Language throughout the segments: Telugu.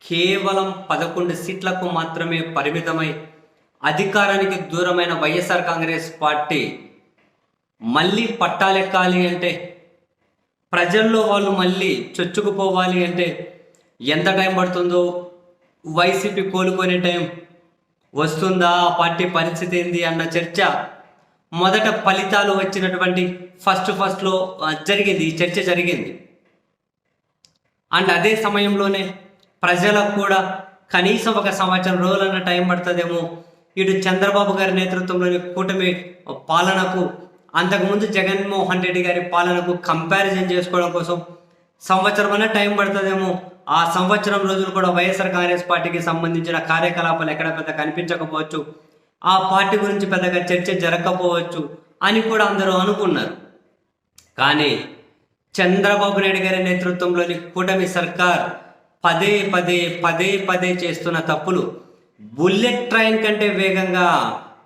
కేవలం 11 సీట్లకు మాత్రమే పరిమితమై అధికారానికి దూరమైన వైఎస్ఆర్ కాంగ్రెస్ పార్టీ మళ్ళీ పట్టాలెక్కాలి అంటే, ప్రజల్లో వాళ్ళు మళ్ళీ చొచ్చుకుపోవాలి అంటే ఎంత టైం పడుతుందో, వైసీపీ కోలుకునే టైం వస్తుందా, ఆ పార్టీ పరిస్థితి ఏంది అన్న చర్చ మొదట ఫలితాలు వచ్చినటువంటి ఫస్ట్లో జరిగింది. ఈ చర్చ జరిగింది. అండ్ అదే సమయంలోనే ప్రజలకు కూడా కనీసం ఒక సంవత్సరం రోజులన్న టైం పడుతుందేమో, ఇటు చంద్రబాబు గారి నేతృత్వంలోని కూటమి పాలనకు అంతకుముందు జగన్మోహన్ రెడ్డి గారి పాలనకు కంపారిజన్ చేసుకోవడం కోసం సంవత్సరం అన్న టైం పడుతుందేమో, ఆ సంవత్సరం రోజులు కూడా వైఎస్ఆర్ కాంగ్రెస్ పార్టీకి సంబంధించిన కార్యకలాపాలు ఎక్కడ పెద్ద కనిపించకపోవచ్చు, ఆ పార్టీ గురించి పెద్దగా చర్చ జరగకపోవచ్చు అని కూడా అందరూ అనుకున్నారు. కానీ చంద్రబాబు నాయుడు గారి నేతృత్వంలోని కూటమి సర్కార్ పదే చేస్తున్న తప్పులు బుల్లెట్ ట్రైన్ కంటే వేగంగా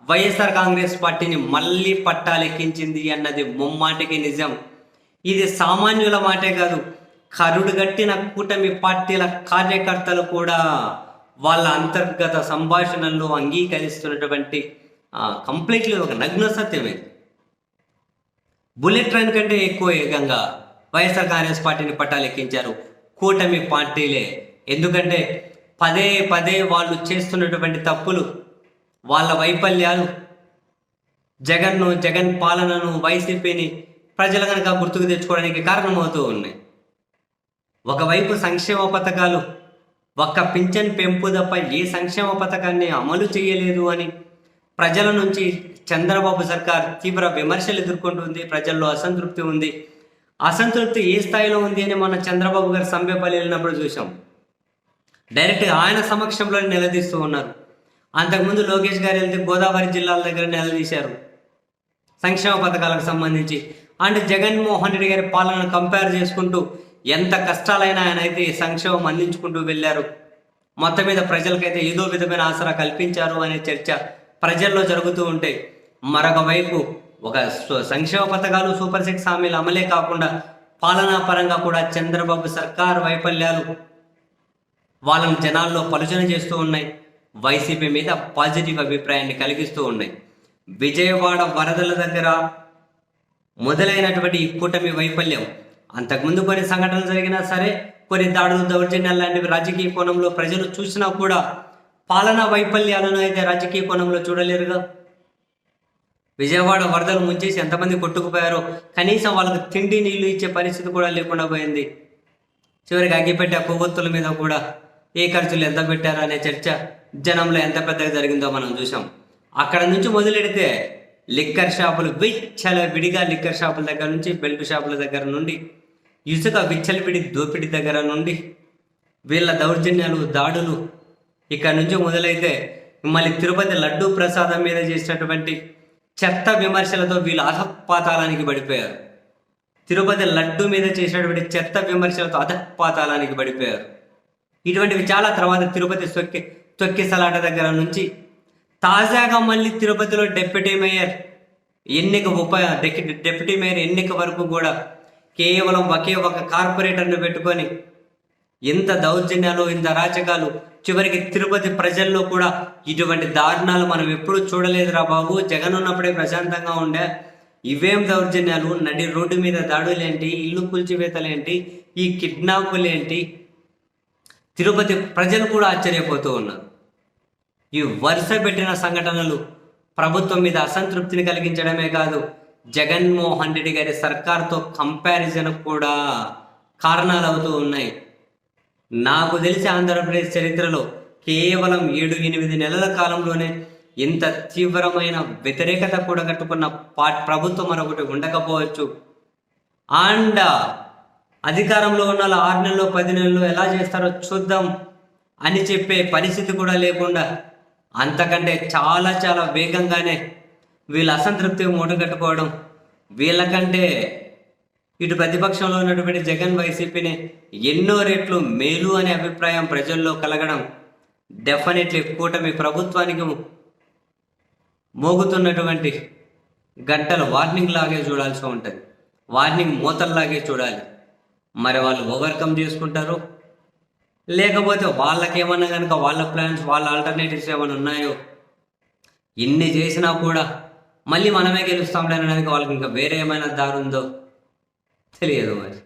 వైఎస్ఆర్ కాంగ్రెస్ పార్టీని మళ్ళీ పట్టాలెక్కించింది అన్నది ముమ్మాటికి నిజం. ఇది సామాన్యుల మాటే కాదు, కరుడుగట్టిన కూటమి పార్టీల కార్యకర్తలు కూడా వాళ్ళ అంతర్గత సంభాషణల్లో అంగీకరిస్తున్నటువంటి కంప్లీట్లీ ఒక నగ్న సత్యమే. బుల్లెట్ ట్రైన్ కంటే ఎక్కువ వేగంగా వైఎస్ఆర్ కాంగ్రెస్ పార్టీని పట్టాలెక్కించారు కూటమి పార్టీలే. ఎందుకంటే పదే వాళ్ళు చేస్తున్నటువంటి తప్పులు, వాళ్ళ వైఫల్యాలు, జగన్ పాలనను, వైసీపీని ప్రజలు కనుక గుర్తుకు తెచ్చుకోవడానికి కారణమవుతూ ఉన్నాయి. ఒకవైపు సంక్షేమ పథకాలు, ఒక్క పింఛన్ పెంపు తప్ప ఏ సంక్షేమ పథకాన్ని అమలు చేయలేదు అని ప్రజల నుంచి చంద్రబాబు సర్కార్ తీవ్ర విమర్శలు ఎదుర్కొంటుంది. ప్రజల్లో అసంతృప్తి ఉంది. అసంతృప్తి ఏ స్థాయిలో ఉంది అని మన చంద్రబాబు గారు సంబేపల్లి వెళ్ళినప్పుడు చూసాం. డైరెక్ట్గా ఆయన సమక్షంలో నిలదీస్తూ ఉన్నారు. అంతకుముందు లోకేష్ గారు వెళ్తే గోదావరి జిల్లాల దగ్గర నిలదీశారు సంక్షేమ పథకాలకు సంబంధించి. అండ్ జగన్మోహన్ రెడ్డి గారి పాలనను కంపేర్ చేసుకుంటూ ఎంత కష్టాలైనా ఆయన అయితే సంక్షేమం అందించుకుంటూ వెళ్ళారు. మొత్తం మీద ప్రజలకైతే ఏదో విధమైన ఆసరా కల్పించారు అనే చర్చ ప్రజల్లో జరుగుతూ ఉంటే, మరొక వైపు ఒక సంక్షేమ పథకాలు, సూపర్ సిక్స్ హామీలు అమలే కాకుండా పాలనా పరంగా కూడా చంద్రబాబు సర్కార్ వైఫల్యాలు వాళ్ళని జనాల్లో పలుచన చేస్తూ ఉన్నాయి. వైసీపీ మీద పాజిటివ్ అభిప్రాయాన్ని కలిగిస్తూ ఉన్నాయి. విజయవాడ వరదల దగ్గర మొదలైనటువంటి ఈ కూటమి వైఫల్యం, అంతకుముందు కొన్ని సంఘటనలు జరిగినా సరే, కొన్ని దాడులు, దౌర్జన్యాలు లాంటివి రాజకీయ కోణంలో ప్రజలు చూసినా కూడా పాలనా వైఫల్యాలను అయితే రాజకీయ కోణంలో చూడలేరుగా. విజయవాడ వరదలు ముంచేసి ఎంతమంది కొట్టుకుపోయారో కనీసం వాళ్ళకు తిండి నీళ్లు ఇచ్చే పరిస్థితి కూడా లేకుండా పోయింది. చివరికి అగ్గిపెట్టే కొవ్వొత్తుల మీద కూడా ఏ ఖర్చులు ఎంత పెట్టారో అనే చర్చ జనంలో ఎంత పెద్దగా జరిగిందో మనం చూసాం. అక్కడ నుంచి మొదలెడితే లిక్కర్ షాపులు విడిగా లిక్కర్ షాపుల దగ్గర నుంచి, బెల్ట్ షాపుల దగ్గర నుండి, ఇసుక విచ్చలవిడి దోపిడీ దగ్గర నుండి, వీళ్ళ దౌర్జన్యాలు, దాడులు ఇక్కడ నుంచి మొదలైతే మళ్ళీ తిరుపతి లడ్డూ ప్రసాదం మీద చేసినటువంటి చెత్త విమర్శలతో వీళ్ళు అధపాతాళానికి పడిపోయారు. తిరుపతి లడ్డు మీద చేసినటువంటి చెత్త విమర్శలతో అధపాతాళానికి పడిపోయారు. ఇటువంటివి చాలా. తర్వాత తిరుపతి తొక్కిసలాట దగ్గర నుంచి తాజాగా మళ్ళీ తిరుపతిలో డిప్యూటీ మేయర్ ఎన్నిక వరకు కూడా కేవలం ఒకే ఒక కార్పొరేటర్ను పెట్టుకొని ఇంత దౌర్జన్యాలు, ఇంత అరాచకాలు, చివరికి తిరుపతి ప్రజల్లో కూడా ఇటువంటి దారుణాలు మనం ఎప్పుడూ చూడలేదురా బాబు, జగన్ ఉన్నప్పుడే ప్రశాంతంగా ఉండే, ఇవేం దౌర్జన్యాలు, నడి రోడ్డు మీద దాడులేంటి, ఇల్లు కూల్చివేతలేంటి, ఈ కిడ్నాపులేంటి, తిరుపతి ప్రజలు కూడా ఆశ్చర్యపోతూ ఉన్నారు. ఈ వరుస పెట్టిన సంఘటనలు ప్రభుత్వం మీద అసంతృప్తిని కలిగించడమే కాదు, జగన్మోహన్ రెడ్డి గారి సర్కార్తో కంపారిజన్ కూడా కారణాలు అవుతూ ఉన్నాయి. నాకు తెలిసి ఆంధ్రప్రదేశ్ చరిత్రలో కేవలం 7-8 నెలల కాలంలోనే ఇంత తీవ్రమైన వ్యతిరేకత కూడా కట్టుకున్న ప్రభుత్వం మరొకటి ఉండకపోవచ్చు. అండ్ అధికారంలో ఉన్న 6 నెలలు 10 నెలలు ఎలా చేస్తారో చూద్దాం అని చెప్పే పరిస్థితి కూడా లేకుండా అంతకంటే చాలా వేగంగానే వీళ్ళ అసంతృప్తి మూటగట్టుకోవడం, వీళ్ళకంటే ఇటు ప్రతిపక్షంలో ఉన్నటువంటి జగన్ వైసీపీని ఎన్నో రెట్లు మేలు అనే అభిప్రాయం ప్రజల్లో కలగడం డెఫినెట్లీ కూటమి ప్రభుత్వానికి మోగుతున్నటువంటి గంటలు వార్నింగ్ లాగే చూడాల్సి ఉంటుంది. వార్నింగ్ మూతల్లాగే చూడాలి. మరి వాళ్ళు ఓవర్కమ్ చేసుకుంటారు, లేకపోతే వాళ్ళకేమన్నా కనుక వాళ్ళ ప్లాన్స్ వాళ్ళ ఆల్టర్నేటివ్స్ ఏమైనా ఉన్నాయో, ఇన్ని చేసినా కూడా మళ్ళీ మనమే గెలుస్తాంలే అనడానికి వాళ్ళకి ఇంకా వేరే ఏమైనా దారి ఉందో తెలియదు మరి.